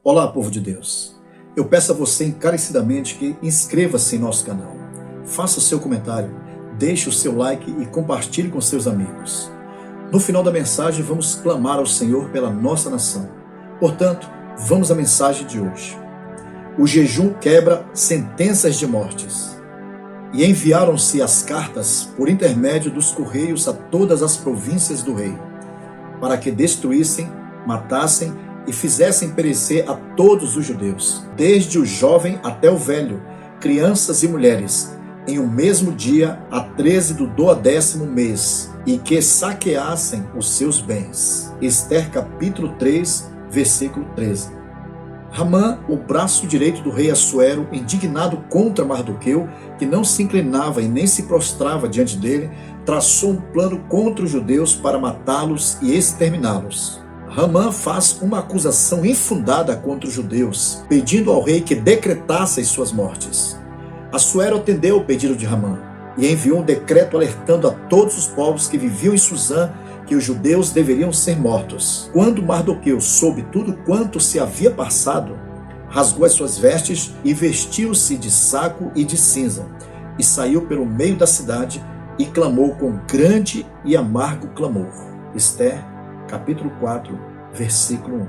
Olá, povo de Deus. Eu peço a você encarecidamente que inscreva-se em nosso canal. Faça o seu comentário, deixe o seu like e compartilhe com seus amigos. No final da mensagem, vamos clamar ao Senhor pela nossa nação. Portanto, vamos à mensagem de hoje. O jejum quebra sentenças de mortes. E enviaram-se as cartas por intermédio dos correios a todas as províncias do rei, para que destruíssem, matassem e fizessem perecer a todos os judeus, desde o jovem até o velho, crianças e mulheres, em um mesmo dia, a 13 do 12º mês, e que saqueassem os seus bens. Ester capítulo 3, versículo 13. Ramã, o braço direito do rei Assuero, indignado contra Mardoqueu, que não se inclinava e nem se prostrava diante dele, traçou um plano contra os judeus para matá-los e exterminá-los. Ramã faz uma acusação infundada contra os judeus, pedindo ao rei que decretasse as suas mortes. Assuero atendeu ao pedido de Ramã e enviou um decreto alertando a todos os povos que viviam em Suzã que os judeus deveriam ser mortos. Quando Mardoqueu soube tudo quanto se havia passado, rasgou as suas vestes e vestiu-se de saco e de cinza, e saiu pelo meio da cidade e clamou com grande e amargo clamor. Ester capítulo 4, versículo 1.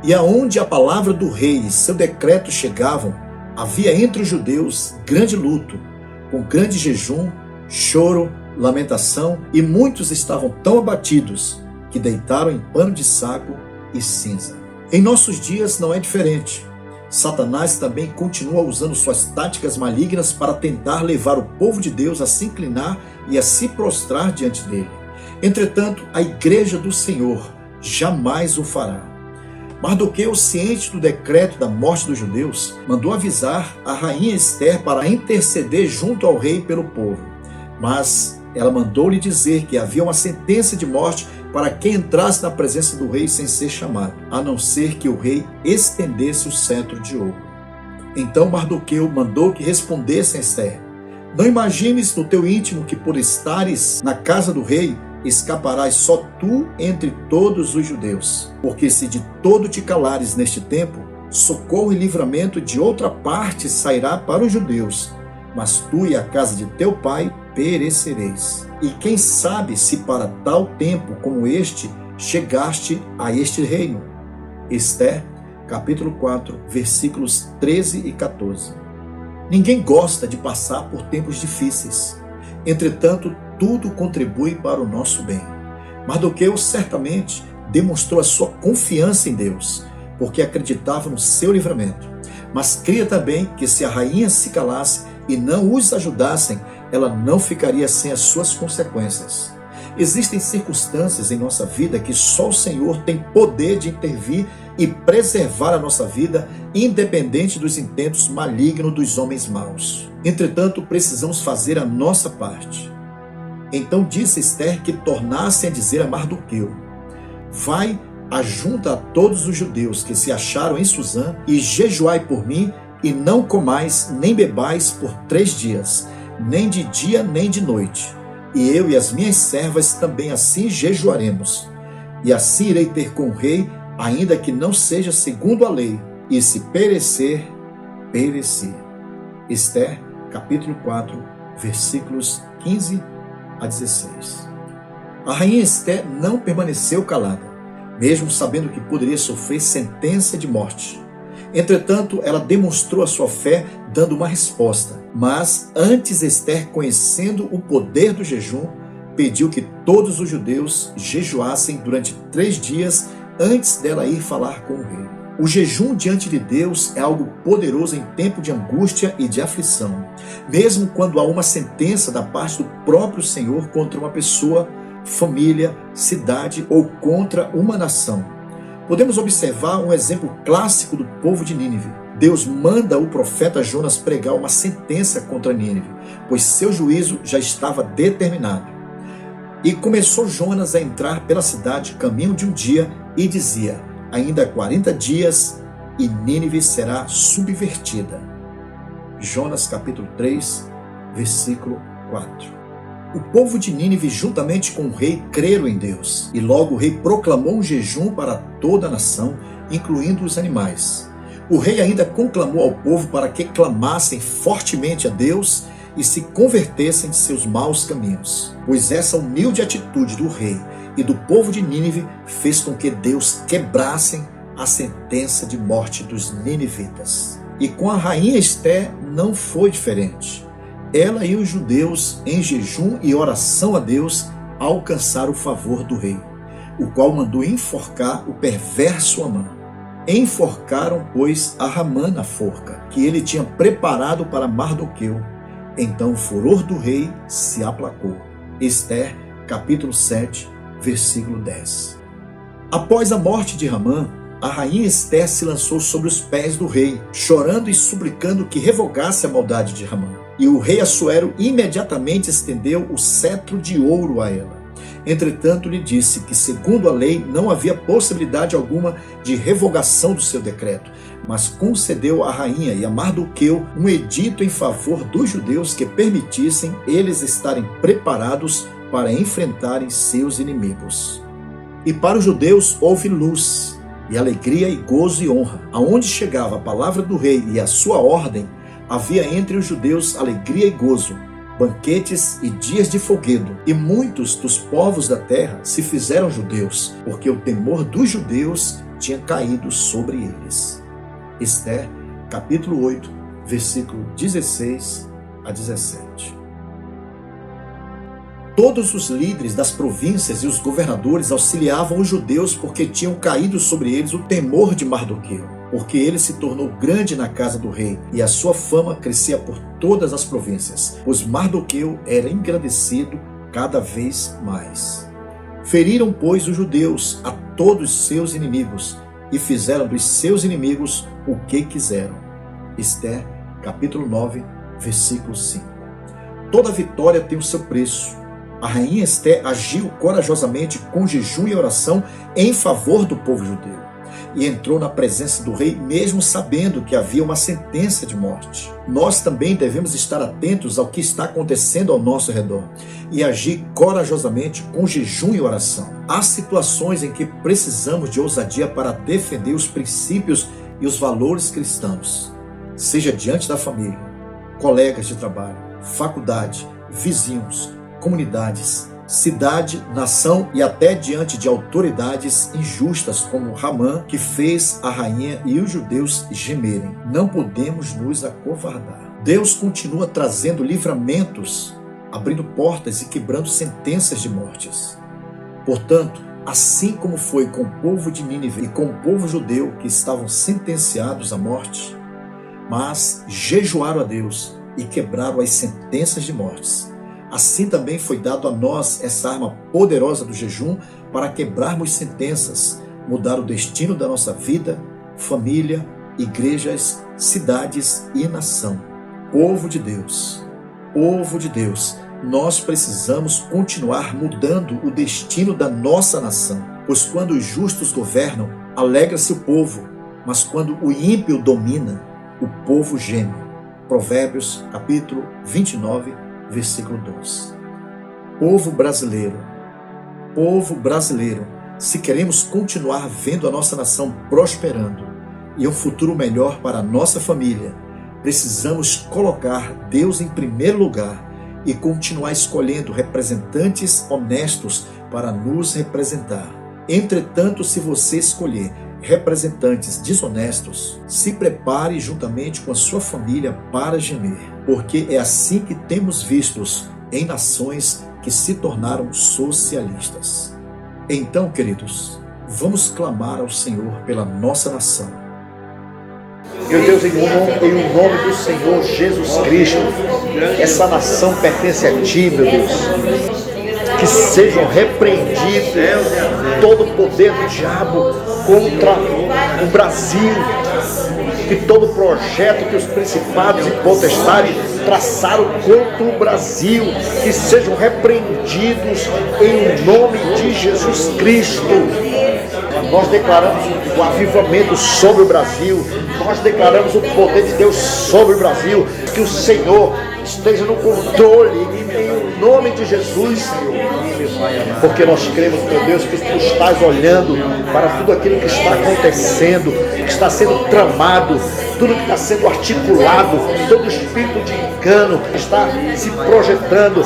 E aonde a palavra do rei e seu decreto chegavam, havia entre os judeus grande luto, com grande jejum, choro, lamentação, e muitos estavam tão abatidos que deitaram em pano de saco e cinza. Em nossos dias não é diferente. Satanás também continua usando suas táticas malignas para tentar levar o povo de Deus a se inclinar e a se prostrar diante dele. Entretanto, a igreja do Senhor jamais o fará. Mardoqueu, ciente do decreto da morte dos judeus, mandou avisar a rainha Ester para interceder junto ao rei pelo povo. Mas ela mandou-lhe dizer que havia uma sentença de morte para quem entrasse na presença do rei sem ser chamado, a não ser que o rei estendesse o cetro de ouro. Então Mardoqueu mandou que respondessem a Ester: não imagines no teu íntimo que por estares na casa do rei, escaparás só tu entre todos os judeus. Porque se de todo te calares neste tempo, socorro e livramento de outra parte sairá para os judeus, mas tu e a casa de teu pai perecereis. E quem sabe se para tal tempo como este chegaste a este reino. Ester, capítulo 4, versículos 13 e 14. Ninguém gosta de passar por tempos difíceis. Entretanto, tudo contribui para o nosso bem. Mardoqueu certamente demonstrou a sua confiança em Deus, porque acreditava no seu livramento. Mas cria também que se a rainha se calasse e não os ajudassem, ela não ficaria sem as suas consequências. Existem circunstâncias em nossa vida que só o Senhor tem poder de intervir e preservar a nossa vida, independente dos intentos malignos dos homens maus. Entretanto, precisamos fazer a nossa parte. Então disse Ester que tornassem a dizer a Mardoqueu: vai, ajunta a todos os judeus que se acharam em Suzã e jejuai por mim, e não comais nem bebais por 3 dias, nem de dia nem de noite. E eu e as minhas servas também assim jejuaremos. E assim irei ter com o rei, ainda que não seja segundo a lei, e se perecer, pereci. Ester, capítulo 4, versículos 15 a 16. A rainha Ester não permaneceu calada, mesmo sabendo que poderia sofrer sentença de morte. Entretanto, ela demonstrou a sua fé dando uma resposta. Mas antes Ester, conhecendo o poder do jejum, pediu que todos os judeus jejuassem durante 3 dias antes dela ir falar com o rei. O jejum diante de Deus é algo poderoso em tempo de angústia e de aflição, mesmo quando há uma sentença da parte do próprio Senhor contra uma pessoa, família, cidade ou contra uma nação. Podemos observar um exemplo clássico do povo de Nínive. Deus manda o profeta Jonas pregar uma sentença contra Nínive, pois seu juízo já estava determinado. E começou Jonas a entrar pela cidade caminho de um dia e dizia: ainda 40 dias e Nínive será subvertida. Jonas capítulo 3, versículo 4. O povo de Nínive, juntamente com o rei, creram em Deus. E logo o rei proclamou um jejum para toda a nação, incluindo os animais. O rei ainda conclamou ao povo para que clamassem fortemente a Deus e se convertessem de seus maus caminhos. Pois essa humilde atitude do rei e do povo de Nínive fez com que Deus quebrasse a sentença de morte dos ninivitas. E com a rainha Esté não foi diferente. Ela e os judeus, em jejum e oração a Deus, alcançaram o favor do rei, o qual mandou enforcar o perverso Amã. Enforcaram, pois, a Ramã na forca, que ele tinha preparado para Mardoqueu. Então o furor do rei se aplacou. Ester, capítulo 7, versículo 10. Após a morte de Ramã, a rainha Ester se lançou sobre os pés do rei, chorando e suplicando que revogasse a maldade de Ramã. E o rei Assuero imediatamente estendeu o cetro de ouro a ela. Entretanto, lhe disse que, segundo a lei, não havia possibilidade alguma de revogação do seu decreto, mas concedeu à rainha e a Mardoqueu um edito em favor dos judeus que permitissem eles estarem preparados para enfrentarem seus inimigos. E para os judeus houve luz, e alegria e gozo e honra. Aonde chegava a palavra do rei e a sua ordem, havia entre os judeus alegria e gozo, banquetes e dias de folguedo. E muitos dos povos da terra se fizeram judeus, porque o temor dos judeus tinha caído sobre eles. Ester, capítulo 8, versículo 16 a 17. Todos os líderes das províncias e os governadores auxiliavam os judeus porque tinham caído sobre eles o temor de Mardoqueu, porque ele se tornou grande na casa do rei e a sua fama crescia por todas as províncias, pois Mardoqueu era engrandecido cada vez mais. Feriram, pois, os judeus a todos seus inimigos e fizeram dos seus inimigos o que quiseram. Ester, capítulo 9, versículo 5. Toda vitória tem o seu preço. A rainha Ester agiu corajosamente com jejum e oração em favor do povo judeu e entrou na presença do rei mesmo sabendo que havia uma sentença de morte. Nós também devemos estar atentos ao que está acontecendo ao nosso redor e agir corajosamente com jejum e oração. Há situações em que precisamos de ousadia para defender os princípios e os valores cristãos, seja diante da família, colegas de trabalho, faculdade, vizinhos, comunidades, cidade, nação e até diante de autoridades injustas como Ramã, que fez a rainha e os judeus gemerem. Não podemos nos acovardar. Deus continua trazendo livramentos, abrindo portas e quebrando sentenças de mortes. Portanto, assim como foi com o povo de Nínive e com o povo judeu que estavam sentenciados à morte, mas jejuaram a Deus e quebraram as sentenças de mortes, assim também foi dado a nós essa arma poderosa do jejum para quebrarmos sentenças, mudar o destino da nossa vida, família, igrejas, cidades e nação. Povo de Deus, nós precisamos continuar mudando o destino da nossa nação, pois quando os justos governam, alegra-se o povo, mas quando o ímpio domina, o povo geme. Provérbios, capítulo 29, versículo 2. Povo brasileiro, se queremos continuar vendo a nossa nação prosperando e um futuro melhor para a nossa família, precisamos colocar Deus em primeiro lugar e continuar escolhendo representantes honestos para nos representar. Entretanto, se você escolher representantes desonestos, se prepare juntamente com a sua família para gemer, porque é assim que temos vistos em nações que se tornaram socialistas. Então, queridos, vamos clamar ao Senhor pela nossa nação. Meu Deus, em nome do Senhor Jesus Cristo, essa nação pertence a Ti, meu Deus. Que sejam repreendidos todo o poder do diabo contra o Brasil, que todo projeto que os principados e potestades traçaram contra o Brasil, que sejam repreendidos em nome de Jesus Cristo. Nós declaramos o avivamento sobre o Brasil, nós declaramos o poder de Deus sobre o Brasil, que o Senhor esteja no controle, em nome de Jesus, Senhor. Porque nós cremos, meu Deus, que Tu estás olhando para tudo aquilo que está acontecendo, que está sendo tramado, tudo que está sendo articulado, todo espírito de engano que está se projetando,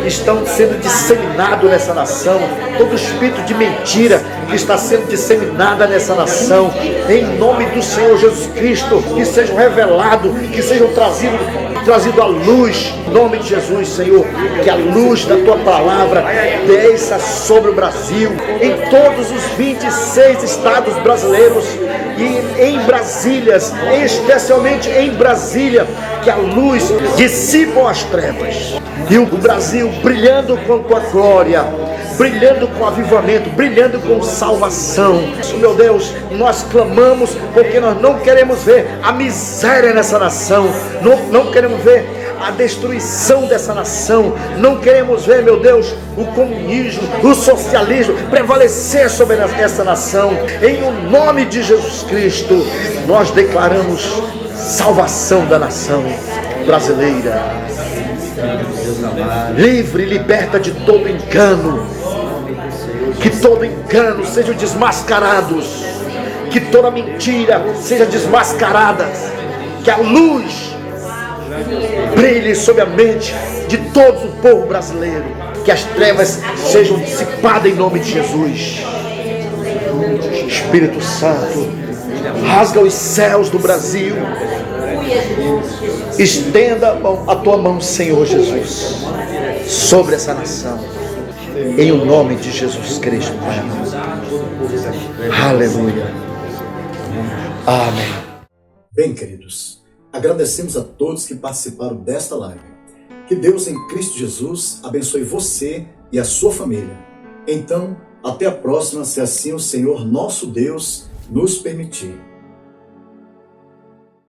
que estão sendo disseminado nessa nação, todo espírito de mentira que está sendo disseminada nessa nação, em nome do Senhor Jesus Cristo, que sejam revelados, que sejam trazido à luz, em nome de Jesus, Senhor, que a luz da Tua palavra desça sobre o Brasil, em todos os 26 estados brasileiros e em Brasília, especialmente em Brasília, que a luz dissipam as trevas e o Brasil brilhando com Tua glória, brilhando com avivamento, brilhando com salvação. Meu Deus, nós clamamos porque nós não queremos ver a miséria nessa nação, não queremos ver a destruição dessa nação, não queremos ver, meu Deus, o comunismo, o socialismo prevalecer sobre essa nação. Em o nome de Jesus Cristo, nós declaramos salvação da nação brasileira, livre e liberta de todo engano, que todo engano seja desmascarado, que toda mentira seja desmascarada, que a luz brilhe sobre a mente de todo o povo brasileiro, que as trevas sejam dissipadas em nome de Jesus. Espírito Santo, rasga os céus do Brasil, estenda a Tua mão, Senhor Jesus, sobre essa nação, em o nome de Jesus Cristo. Aleluia. Amém. Bem, queridos, agradecemos a todos que participaram desta live. Que Deus em Cristo Jesus abençoe você e a sua família. Então, até a próxima, se assim o Senhor nosso Deus nos permitir.